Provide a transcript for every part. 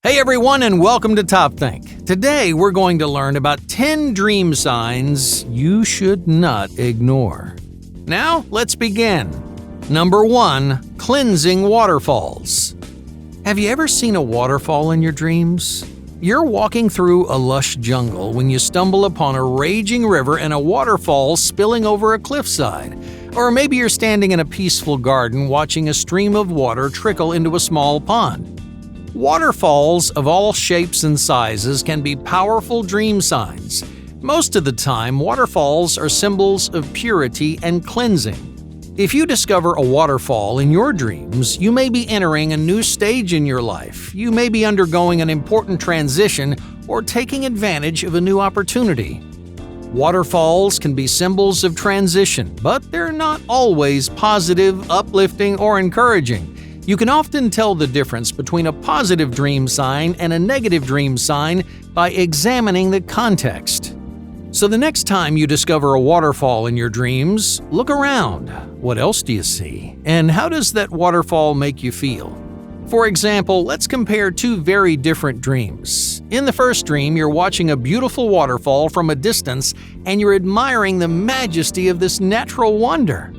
Hey everyone, and welcome to Top Think. Today we're going to learn about 10 dream signs you should not ignore. Now, let's begin. Number 1. Cleansing waterfalls. Have you ever seen a waterfall in your dreams? You're walking through a lush jungle when you stumble upon a raging river and a waterfall spilling over a cliffside. Or maybe you're standing in a peaceful garden watching a stream of water trickle into a small pond. Waterfalls of all shapes and sizes can be powerful dream signs. Most of the time, waterfalls are symbols of purity and cleansing. If you discover a waterfall in your dreams, you may be entering a new stage in your life. You may be undergoing an important transition or taking advantage of a new opportunity. Waterfalls can be symbols of transition, but they're not always positive, uplifting, or encouraging. You can often tell the difference between a positive dream sign and a negative dream sign by examining the context. So the next time you discover a waterfall in your dreams, look around. What else do you see? And how does that waterfall make you feel? For example, let's compare two very different dreams. In the first dream, you're watching a beautiful waterfall from a distance and you're admiring the majesty of this natural wonder.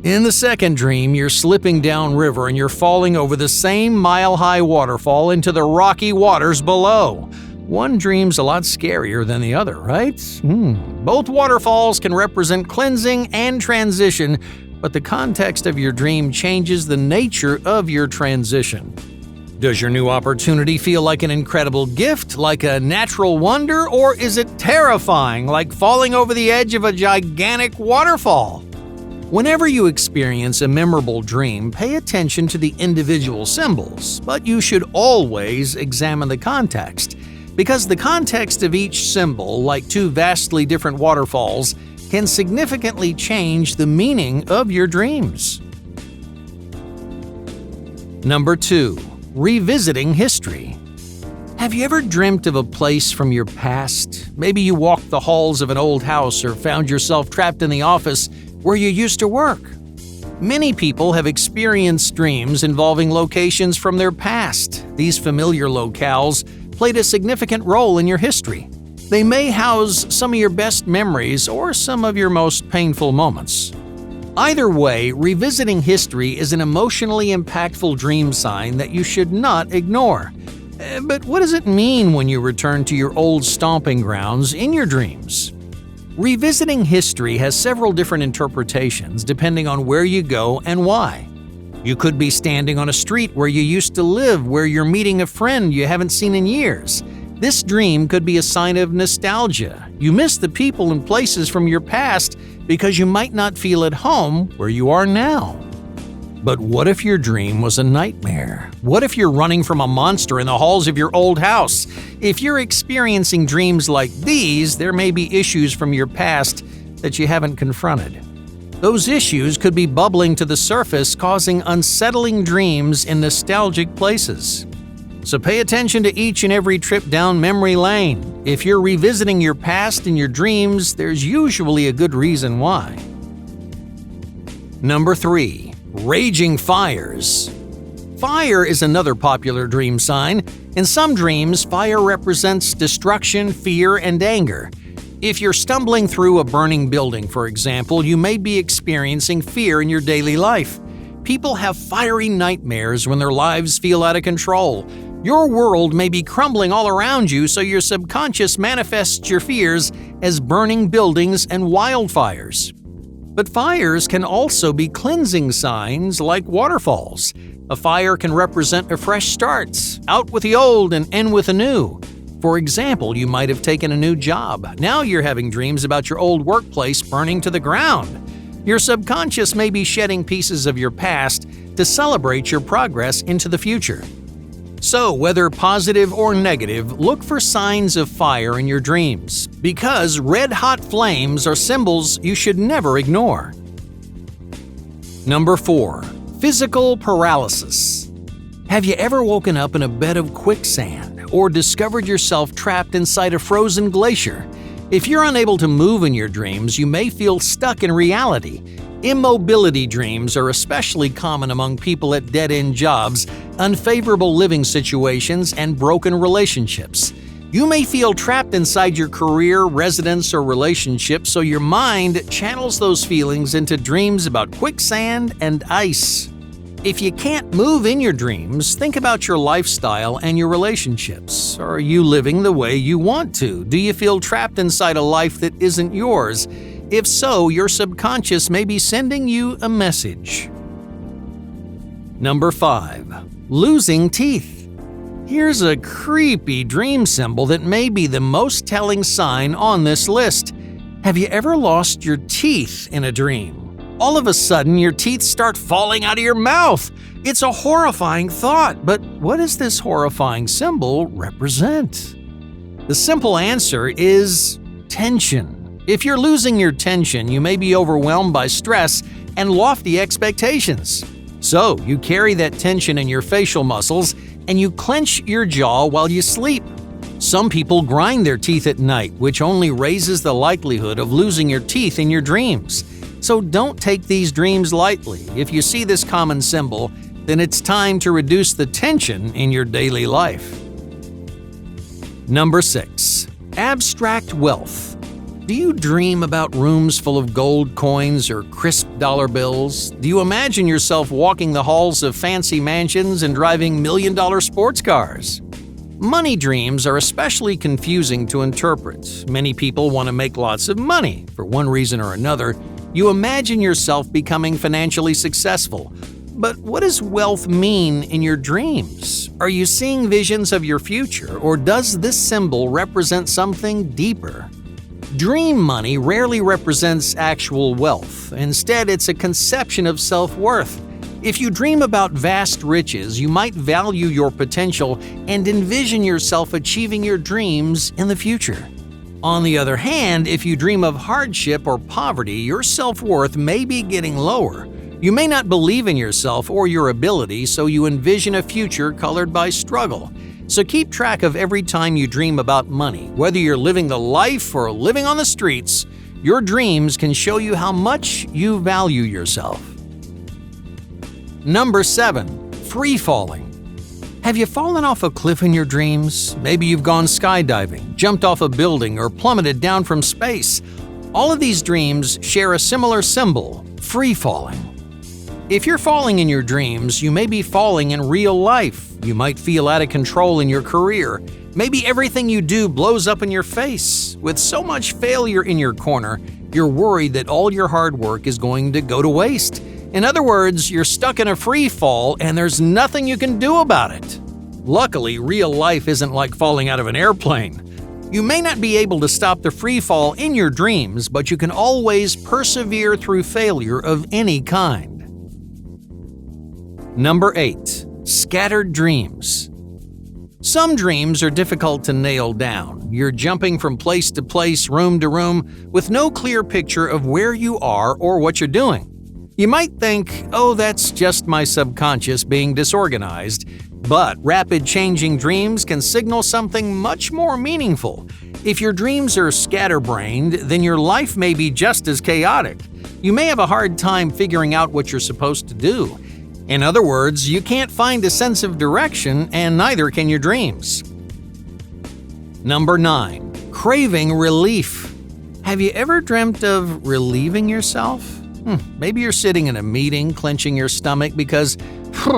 In the second dream, you're slipping downriver and you're falling over the same mile-high waterfall into the rocky waters below. One dream's a lot scarier than the other, right? Both waterfalls can represent cleansing and transition, but the context of your dream changes the nature of your transition. Does your new opportunity feel like an incredible gift, like a natural wonder, or is it terrifying, like falling over the edge of a gigantic waterfall? Whenever you experience a memorable dream, pay attention to the individual symbols, but you should always examine the context, because the context of each symbol, like two vastly different waterfalls, can significantly change the meaning of your dreams. Number 2. Revisiting history. Have you ever dreamt of a place from your past? Maybe you walked the halls of an old house or found yourself trapped in the office where you used to work. Many people have experienced dreams involving locations from their past. These familiar locales played a significant role in your history. They may house some of your best memories or some of your most painful moments. Either way, revisiting history is an emotionally impactful dream sign that you should not ignore. But what does it mean when you return to your old stomping grounds in your dreams? Revisiting history has several different interpretations depending on where you go and why. You could be standing on a street where you used to live, where you're meeting a friend you haven't seen in years. This dream could be a sign of nostalgia. You miss the people and places from your past because you might not feel at home where you are now. But what if your dream was a nightmare? What if you're running from a monster in the halls of your old house? If you're experiencing dreams like these, there may be issues from your past that you haven't confronted. Those issues could be bubbling to the surface, causing unsettling dreams in nostalgic places. So pay attention to each and every trip down memory lane. If you're revisiting your past in your dreams, there's usually a good reason why. Number 3. Raging fires. Fire is another popular dream sign. In some dreams, fire represents destruction, fear, and anger. If you're stumbling through a burning building, for example, you may be experiencing fear in your daily life. People have fiery nightmares when their lives feel out of control. Your world may be crumbling all around you, so your subconscious manifests your fears as burning buildings and wildfires. But fires can also be cleansing signs like waterfalls. A fire can represent a fresh start, out with the old and in with the new. For example, you might have taken a new job. Now you're having dreams about your old workplace burning to the ground. Your subconscious may be shedding pieces of your past to celebrate your progress into the future. So, whether positive or negative, look for signs of fire in your dreams, because red-hot flames are symbols you should never ignore. Number 4. Physical paralysis. Have you ever woken up in a bed of quicksand or discovered yourself trapped inside a frozen glacier? If you're unable to move in your dreams, you may feel stuck in reality. Immobility dreams are especially common among people at dead-end jobs, unfavorable living situations, and broken relationships. You may feel trapped inside your career, residence, or relationship, so your mind channels those feelings into dreams about quicksand and ice. If you can't move in your dreams, think about your lifestyle and your relationships. Are you living the way you want to? Do you feel trapped inside a life that isn't yours? If so, your subconscious may be sending you a message. Number 5. Losing teeth. Here's a creepy dream symbol that may be the most telling sign on this list. Have you ever lost your teeth in a dream? All of a sudden, your teeth start falling out of your mouth. It's a horrifying thought, but what does this horrifying symbol represent? The simple answer is tension. If you're losing your tension, you may be overwhelmed by stress and lofty expectations. So, you carry that tension in your facial muscles and you clench your jaw while you sleep. Some people grind their teeth at night, which only raises the likelihood of losing your teeth in your dreams. So don't take these dreams lightly. If you see this common symbol, then it's time to reduce the tension in your daily life. Number 6. Abstract wealth. Do you dream about rooms full of gold coins or crisp dollar bills? Do you imagine yourself walking the halls of fancy mansions and driving million-dollar sports cars? Money dreams are especially confusing to interpret. Many people want to make lots of money. For one reason or another, you imagine yourself becoming financially successful. But what does wealth mean in your dreams? Are you seeing visions of your future, or does this symbol represent something deeper? Dream money rarely represents actual wealth. Instead, it's a conception of self-worth. If you dream about vast riches, you might value your potential and envision yourself achieving your dreams in the future. On the other hand, if you dream of hardship or poverty, your self-worth may be getting lower. You may not believe in yourself or your ability, so you envision a future colored by struggle. So keep track of every time you dream about money. Whether you're living the life or living on the streets, your dreams can show you how much you value yourself. Number 7. Free falling. Have you fallen off a cliff in your dreams? Maybe you've gone skydiving, jumped off a building, or plummeted down from space. All of these dreams share a similar symbol: free falling. If you're falling in your dreams, you may be falling in real life. You might feel out of control in your career. Maybe everything you do blows up in your face. With so much failure in your corner, you're worried that all your hard work is going to go to waste. In other words, you're stuck in a free fall and there's nothing you can do about it. Luckily, real life isn't like falling out of an airplane. You may not be able to stop the free fall in your dreams, but you can always persevere through failure of any kind. Number 8. Scattered dreams. Some dreams are difficult to nail down. You're jumping from place to place, room to room, with no clear picture of where you are or what you're doing. You might think, oh, that's just my subconscious being disorganized. But rapid changing dreams can signal something much more meaningful. If your dreams are scatterbrained, then your life may be just as chaotic. You may have a hard time figuring out what you're supposed to do. In other words, you can't find a sense of direction, and neither can your dreams. Number 9. Craving relief. Have you ever dreamt of relieving yourself? Maybe you're sitting in a meeting, clenching your stomach because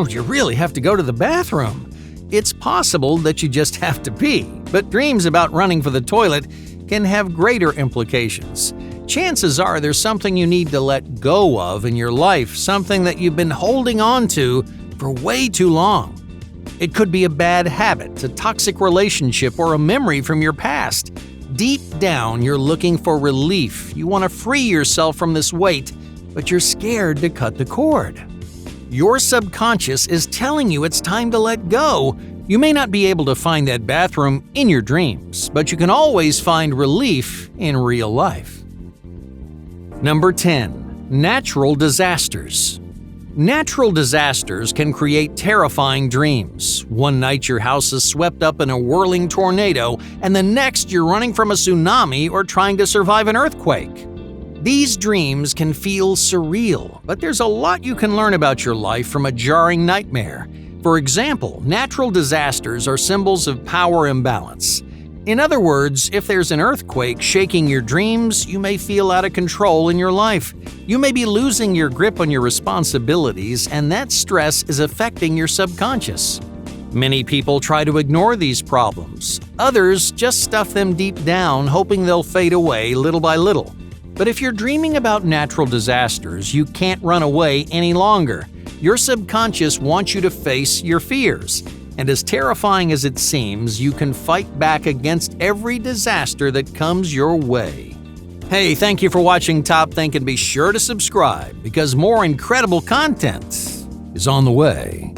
you really have to go to the bathroom. It's possible that you just have to pee, but dreams about running for the toilet can have greater implications. Chances are there's something you need to let go of in your life, something that you've been holding on to for way too long. It could be a bad habit, a toxic relationship, or a memory from your past. Deep down, you're looking for relief. You want to free yourself from this weight, but you're scared to cut the cord. Your subconscious is telling you it's time to let go. You may not be able to find that bathroom in your dreams, but you can always find relief in real life. Number 10. Natural disasters. Natural disasters can create terrifying dreams. One night your house is swept up in a whirling tornado, and the next you're running from a tsunami or trying to survive an earthquake. These dreams can feel surreal, but there's a lot you can learn about your life from a jarring nightmare. For example, natural disasters are symbols of power imbalance. In other words, if there's an earthquake shaking your dreams, you may feel out of control in your life. You may be losing your grip on your responsibilities, and that stress is affecting your subconscious. Many people try to ignore these problems. Others just stuff them deep down, hoping they'll fade away little by little. But if you're dreaming about natural disasters, you can't run away any longer. Your subconscious wants you to face your fears. And as terrifying as it seems, you can fight back against every disaster that comes your way. Hey, thank you for watching Top Think, and be sure to subscribe because more incredible content is on the way.